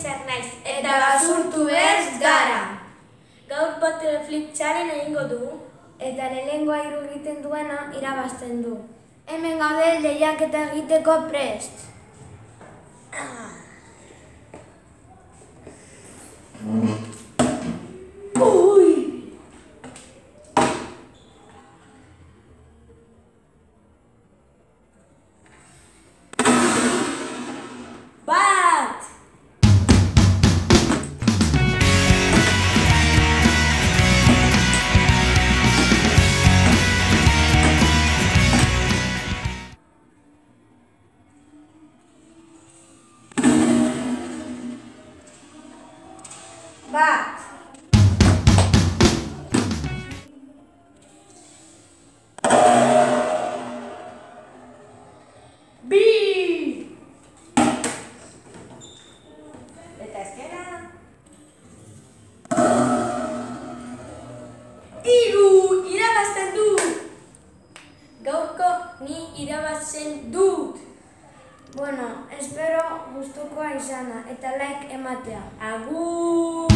Richard naiz. Eta basurtu ez gara. Gaur Bottle Flip Challenge egingo du. Eta lehenengoa hiru egiten duena irabazten du. Hemen gaude lehiaketa egiteko prest. Bat! Bat. Bi! Eta ezkera. Hiru! Irabazten du! Gaurko ni irabazten dut. Bueno, espero gustukoa izana eta like ematea. Agur!